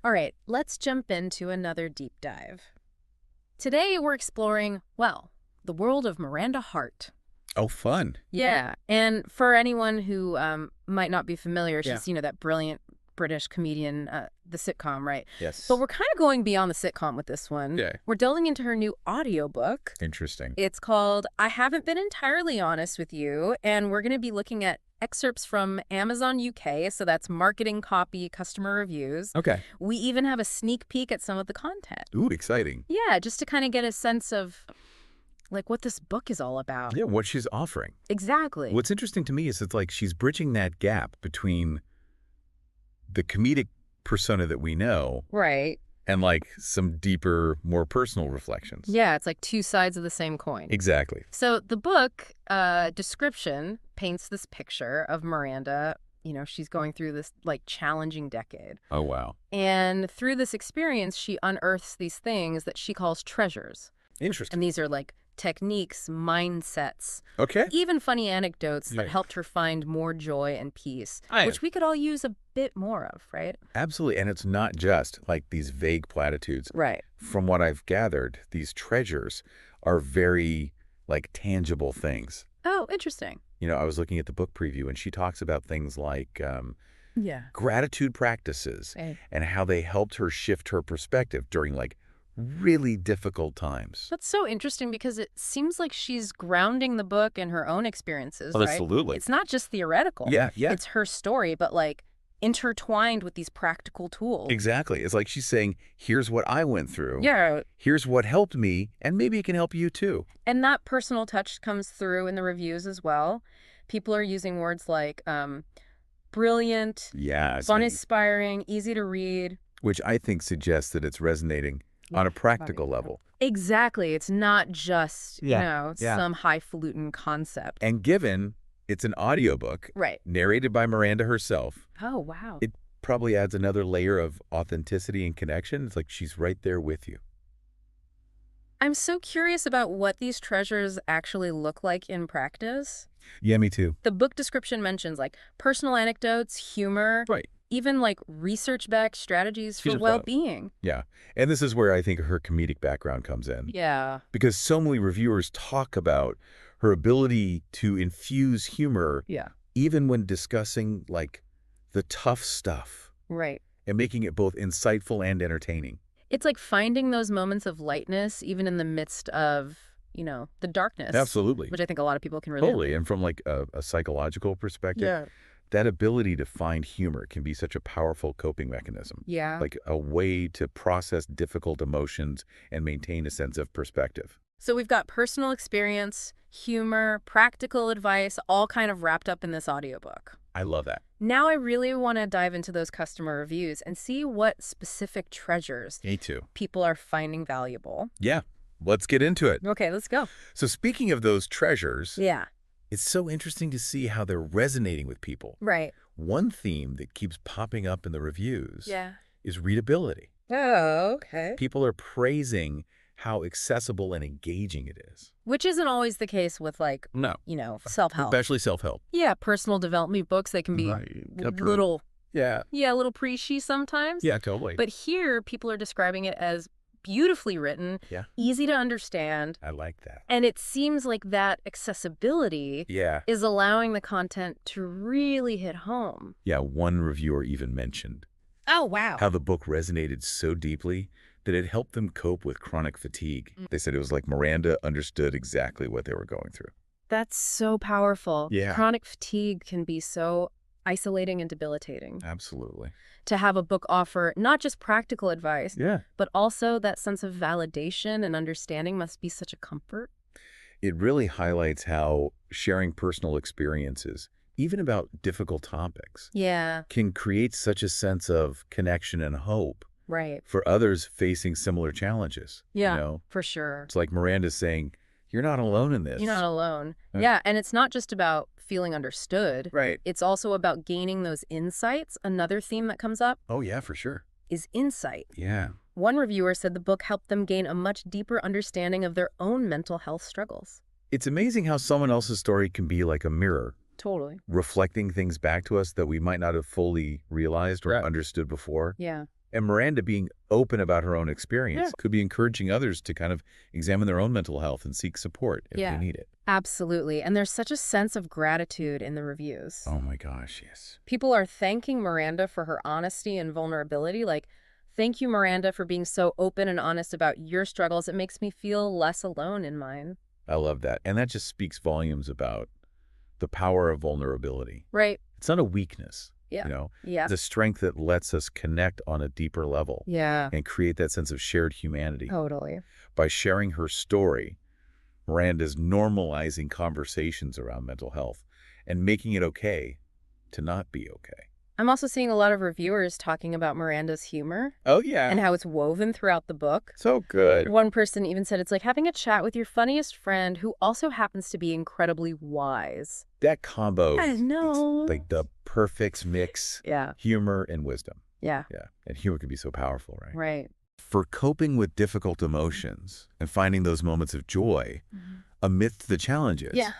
All right, let's jump into another deep dive. Today we're exploring, well, the world of Miranda Hart. Oh, fun. Yeah, and for anyone who might not be familiar, Yeah. she's, that brilliant British comedian, the sitcom, right? Yes. But we're kind of going beyond the sitcom with this one. Yeah. We're delving into her new audiobook. Interesting. It's called I Haven't Been Entirely Honest with You, and we're going to be looking at excerpts from Amazon UK, so that's marketing copy, customer reviews. Okay. We even have a sneak peek at some of the content. Ooh, exciting. Yeah, just to kind of get a sense of like what this book is all about. Yeah, what she's offering. Exactly. What's interesting to me is it's like she's bridging that gap between the comedic persona that we know Right. and like some deeper, more personal reflections. Yeah, it's like two sides of the same coin. Exactly. So the book description paints this picture of Miranda. She's going through this like challenging decade. Oh, wow. And through this experience, she unearths these things that she calls treasures. Interesting. And these are like techniques, mindsets, Okay. even funny anecdotes that Right. helped her find more joy and peace, I- which we could all use a bit more of, right? Absolutely. And it's not just like these vague platitudes. Right. From what I've gathered, these treasures are very like tangible things. Oh, interesting. I was looking at the book preview and she talks about things like Yeah. gratitude practices Right. and how they helped her shift her perspective during like really difficult times. That's so interesting because it seems like she's grounding the book in her own experiences, right? Absolutely. It's not just theoretical. Yeah. It's her story, but like intertwined with these practical tools. Exactly. It's like she's saying, here's what I went through. Yeah. Here's what helped me, and maybe it can help you too. And that personal touch comes through in the reviews as well. People are using words like brilliant, Yeah. uninspiring, easy to read. Which I think suggests that it's resonating on a practical level. Exactly. It's not just, Yeah. some highfalutin concept. And given it's an audiobook Right. narrated by Miranda herself, Oh, wow. it probably adds another layer of authenticity and connection. It's like she's right there with you. I'm so curious about what these treasures actually look like in practice. Yeah, me too. The book description mentions like personal anecdotes, humor, Right. even like research-backed strategies She's for a pro. well-being. Yeah. And this is where I think her comedic background comes in. Yeah. Because so many reviewers talk about her ability to infuse humor Yeah. even when discussing like the tough stuff Right. and making it both insightful and entertaining. It's like finding those moments of lightness even in the midst of, the darkness. Absolutely. Which I think a lot of people can relate. Totally. And from like a psychological perspective, that ability to find humor can be such a powerful coping mechanism. Yeah. Like a way to process difficult emotions and maintain a sense of perspective. So we've got personal experience, humor, practical advice, all kind of wrapped up in this audiobook. I love that. Now I really want to dive into those customer reviews and see what specific treasures Me too. people are finding valuable. Yeah. Let's get into it. Okay, let's go. So speaking of those treasures, Yeah. it's so interesting to see how they're resonating with people. Right. One theme that keeps popping up in the reviews Yeah. is readability. Oh, okay. People are praising how accessible and engaging it is. Which isn't always the case with like, No. self-help. Especially self-help. Yeah, personal development books, they can be little, Yeah. little preachy sometimes. Yeah, totally. But here, people are describing it as beautifully written, Yeah. easy to understand, I like that. and it seems like that accessibility Yeah. is allowing the content to really hit home. Yeah, one reviewer even mentioned Oh, wow. how the book resonated so deeply that it helped them cope with chronic fatigue. They said it was like Miranda understood exactly what they were going through. That's so powerful. Yeah. Chronic fatigue can be so isolating and debilitating. Absolutely. To have a book offer not just practical advice, Yeah. but also that sense of validation and understanding must be such a comfort. It really highlights how sharing personal experiences, even about difficult topics, Yeah, can create such a sense of connection and hope right. for others facing similar challenges. Yeah, for sure. It's like Miranda's saying, you're not alone in this. You're not alone. Right. Yeah, and it's not just about feeling understood. Right. It's also about gaining those insights. Another theme that comes up Oh, yeah, for sure. is insight. Yeah. One reviewer said the book helped them gain a much deeper understanding of their own mental health struggles. It's amazing how someone else's story can be like a mirror, Totally. reflecting things back to us that we might not have fully realized or Right. understood before. Yeah. And Miranda being open about her own experience could be encouraging others to kind of examine their own mental health and seek support if they need it. Absolutely. And there's such a sense of gratitude in the reviews. Oh my gosh, yes. People are thanking Miranda for her honesty and vulnerability. Like, thank you, Miranda, for being so open and honest about your struggles. It makes me feel less alone in mine. I love that. And that just speaks volumes about the power of vulnerability. Right. It's not a weakness. Yeah. You know, Yeah. it's a strength that lets us connect on a deeper level. Yeah. And create that sense of shared humanity. Totally. By sharing her story, Miranda's normalizing conversations around mental health and making it okay to not be okay. I'm also seeing a lot of reviewers talking about Miranda's humor. Oh, yeah. And how it's woven throughout the book. So good. One person even said it's like having a chat with your funniest friend who also happens to be incredibly wise. That combo. I know. It's like the perfect mix. Yeah. Humor and wisdom. Yeah. Yeah. And humor can be so powerful, right? Right. For coping with difficult emotions and finding those moments of joy amidst the challenges. Yeah.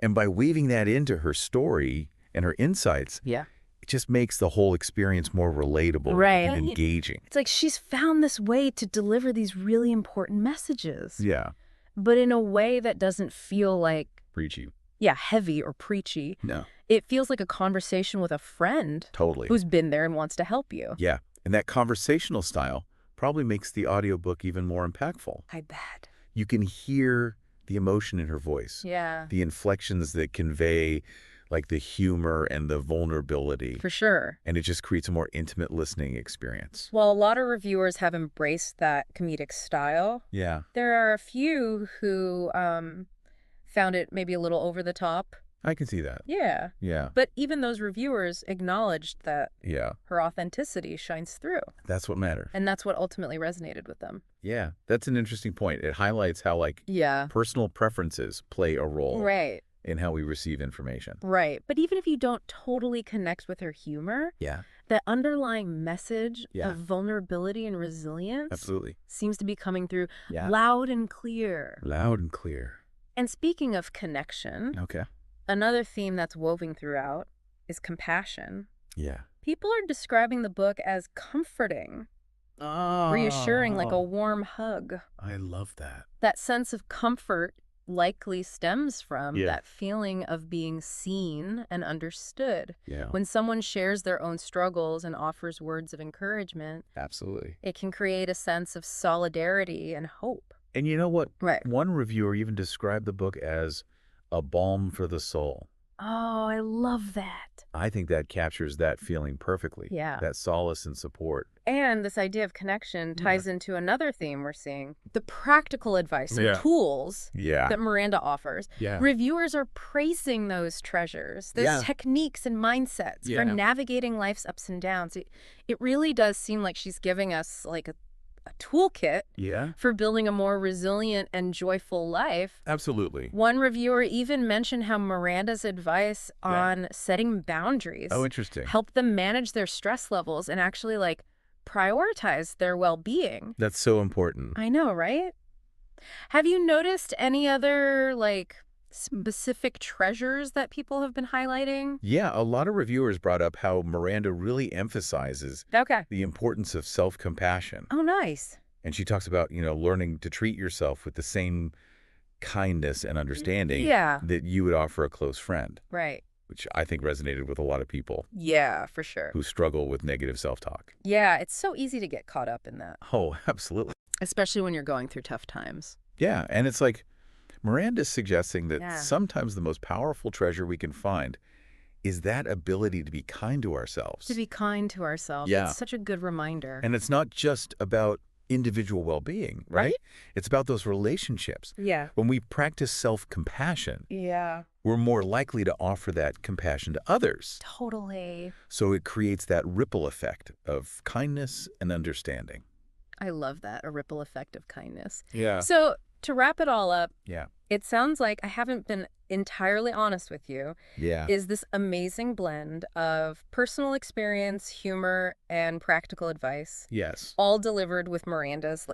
And by weaving that into her story and her insights, Yeah. it just makes the whole experience more relatable Right. and engaging. It's like she's found this way to deliver these really important messages. Yeah. But in a way that doesn't feel like, Preachy. heavy or preachy. No. It feels like a conversation with a friend Totally. who's been there and wants to help you. Yeah. And that conversational style probably makes the audiobook even more impactful. I bet. You can hear the emotion in her voice. Yeah. The inflections that convey like the humor and the vulnerability. For sure. And it just creates a more intimate listening experience. While a lot of reviewers have embraced that comedic style, Yeah. there are a few who found it maybe a little over the top. I can see that. Yeah. Yeah. But even those reviewers acknowledged that Yeah. her authenticity shines through. That's what matters. And that's what ultimately resonated with them. Yeah. That's an interesting point. It highlights how like Yeah. personal preferences play a role Right. in how we receive information. Right. But even if you don't totally connect with her humor, Yeah. the underlying message Yeah. of vulnerability and resilience Absolutely. seems to be coming through Yeah. loud and clear. Loud and clear. And speaking of connection, Okay. another theme that's woven throughout is compassion. Yeah. People are describing the book as comforting, reassuring, like a warm hug. I love that. That sense of comfort likely stems from Yeah. that feeling of being seen and understood. Yeah. When someone shares their own struggles and offers words of encouragement, Absolutely. it can create a sense of solidarity and hope. And you know what? Right. One reviewer even described the book as a balm for the soul. Oh, I love that. I think that captures that feeling perfectly. Yeah. That solace and support. And this idea of connection ties into another theme we're seeing. The practical advice and Yeah. tools Yeah. that Miranda offers. Yeah. Reviewers are praising those treasures, those Yeah. techniques and mindsets Yeah. for navigating life's ups and downs. It really does seem like she's giving us like a toolkit Yeah. for building a more resilient and joyful life. Absolutely. One reviewer even mentioned how Miranda's advice on setting boundaries Oh, interesting. helped them manage their stress levels and actually like prioritize their well-being. That's so important. I know, right? Have you noticed any other like specific treasures that people have been highlighting? Yeah, a lot of reviewers brought up how Miranda really emphasizes Okay. the importance of self-compassion. Oh, nice. And she talks about, learning to treat yourself with the same kindness and understanding Yeah. that you would offer a close friend, Right. which I think resonated with a lot of people Yeah, for sure. who struggle with negative self-talk. Yeah, it's so easy to get caught up in that, Oh, absolutely. especially when you're going through tough times. Yeah, and it's like Miranda's suggesting that Yeah. sometimes the most powerful treasure we can find is that ability to be kind to ourselves. To be kind to ourselves. Yeah. It's such a good reminder. And it's not just about individual well-being, right? Right. It's about those relationships. Yeah. When we practice self-compassion, Yeah. we're more likely to offer that compassion to others. Totally. So it creates that ripple effect of kindness and understanding. I love that, a ripple effect of kindness. Yeah. So to wrap it all up, Yeah. it sounds like I haven't been entirely honest with you. Yeah. Is this amazing blend of personal experience, humor, and practical advice, Yes. all delivered with Miranda's,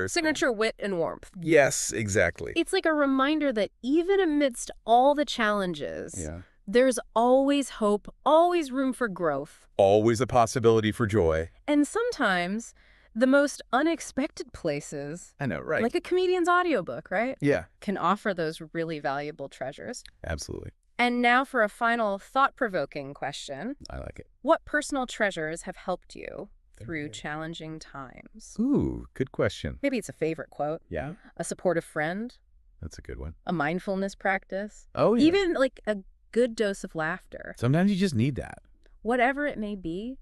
signature wit and warmth. Yes, exactly. It's like a reminder that even amidst all the challenges, Yeah. There's always hope, always room for growth. Always a possibility for joy. And sometimes the most unexpected places, I know, right? like a comedian's audiobook, right, Yeah, can offer those really valuable treasures. absolutely. And now for a final thought-provoking question. I like it. What personal treasures have helped you through Okay. challenging times? Ooh, good question. Maybe it's a favorite quote, Yeah, a supportive friend, that's a good one. a mindfulness practice, Oh, yeah. even like a good dose of laughter. Sometimes you just need that. Whatever it may be,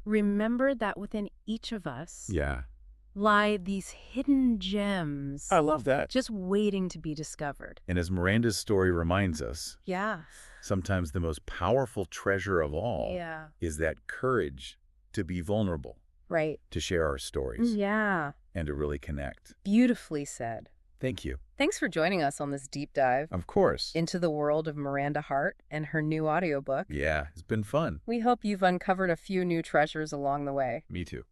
remember that within each of us Yeah. lie these hidden gems I love that. just waiting to be discovered. And as Miranda's story reminds us, Yeah. sometimes the most powerful treasure of all Yeah. is that courage to be vulnerable, Right. to share our stories, Yeah. and to really connect. Beautifully said. Thank you. Thanks for joining us on this deep dive Of course. into the world of Miranda Hart and her new audiobook. Yeah, it's been fun. We hope you've uncovered a few new treasures along the way. Me too.